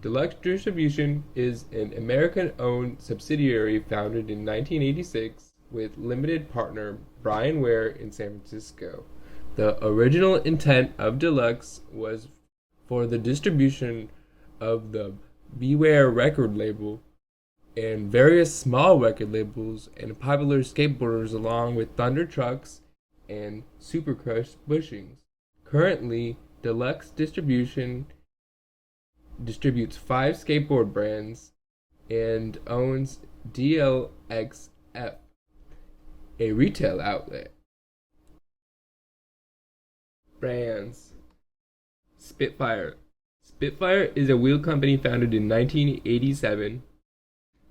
Deluxe Distribution is an American-owned subsidiary founded in 1986 with limited partner Brian Ware in San Francisco. The original intent of Deluxe was for the distribution of the Beware record label and various small record labels and popular skateboarders along with Thunder Trucks and Supercush Bushings. Currently, Deluxe Distribution distributes 5 skateboard brands and owns DLXSF, a retail outlet. Brands. Spitfire. Spitfire is a wheel company founded in 1987.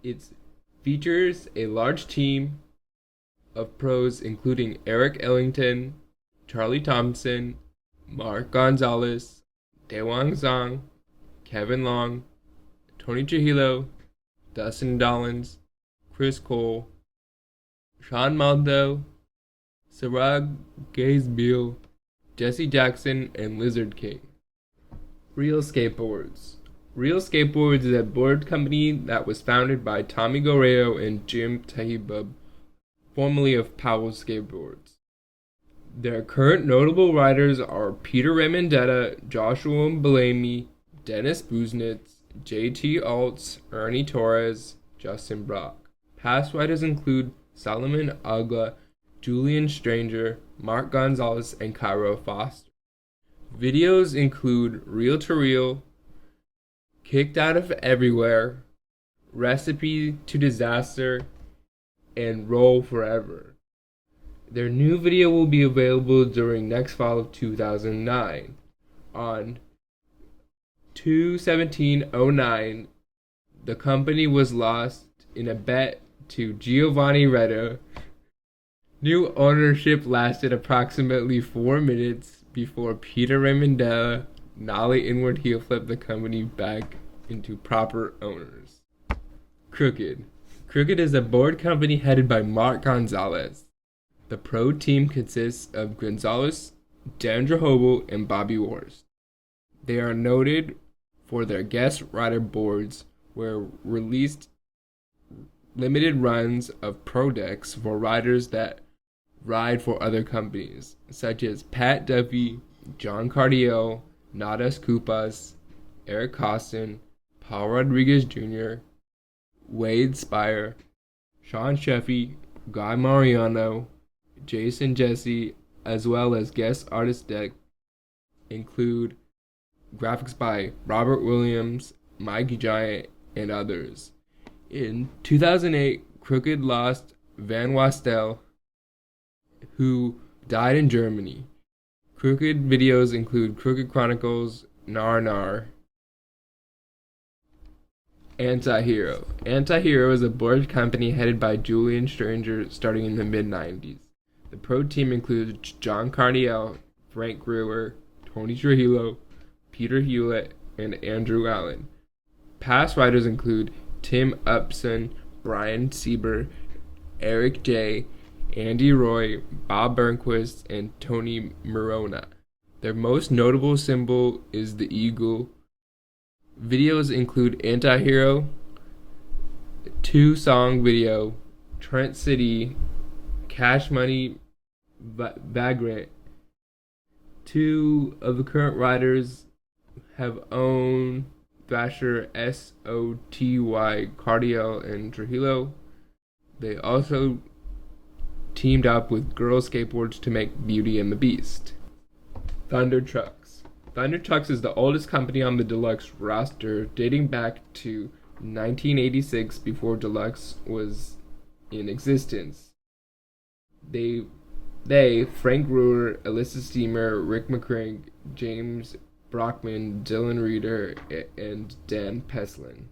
It features a large team of pros including Eric Ellington, Charlie Thompson, Mark Gonzalez, Daewang Zhang, Kevin Long, Tony Trujillo, Dustin Dollins, Chris Cole, Sean Maldo, Sarag Gazebeal, Jesse Jackson, and Lizard King. Real Skateboards. Real Skateboards is a board company that was founded by Tommy Goreo and Jim Tahibub, formerly of Powell Skateboards. Their current notable riders are Peter Remendetta, Joshua Bellamy, Dennis Buznitz, JT Altz, Ernie Torres, Justin Brock. Past riders include Solomon Agla, Julian Stranger, Mark Gonzalez, and Cairo Foster. Videos include Reel to Reel, Kicked Out of Everywhere, Recipe to Disaster, and Roll Forever. Their new video will be available during next fall of 2009. On 2/17/09, the company was lost in a bet to Giovanni Retta. New ownership lasted approximately 4 minutes before Peter Remendella nollie inward heel flipped the company back into proper owners. Crooked. Crooked is a board company headed by Mark Gonzalez. The pro team consists of Gonzalez, Dan Hobel, and Bobby Worst. They are noted for their guest rider boards, where released limited runs of pro decks for riders that ride for other companies, such as Pat Duffy, John Cardiel, Nadas Kupas, Eric Costin, Paul Rodriguez Jr., Wade Spire, Sean Sheffy, Guy Mariano, Jason Jesse, as well as guest artist deck include graphics by Robert Williams, Mikey Giant, and others. In 2008, Crooked lost Van Wastel, who died in Germany. Crooked videos include Crooked Chronicles, Nar Nar. Anti-Hero. Anti-Hero is a board company headed by Julian Stranger starting in the mid-90s. The pro team includes John Cardiel, Frank Brewer, Tony Trujillo, Peter Hewlett, and Andrew Allen. Past riders include Tim Upson, Brian Sieber, Eric J., Andy Roy, Bob Burnquist, and Tony Morona. Their most notable symbol is the eagle. Videos include Anti-Hero, 2-song video, Trent City, Cash Money, Vagrant. 2 of the current riders have owned Thrasher, SOTY, Cardiel, and Trujillo. They also teamed up with Girl Skateboards to make Beauty and the Beast. Thunder Trucks. Thunder Trucks is the oldest company on the Deluxe roster, dating back to 1986, before Deluxe was in existence. They, Frank Brewer, Alyssa Steamer, Rick McCrank, James Brockman, Dylan Reeder, and Dan Peslin.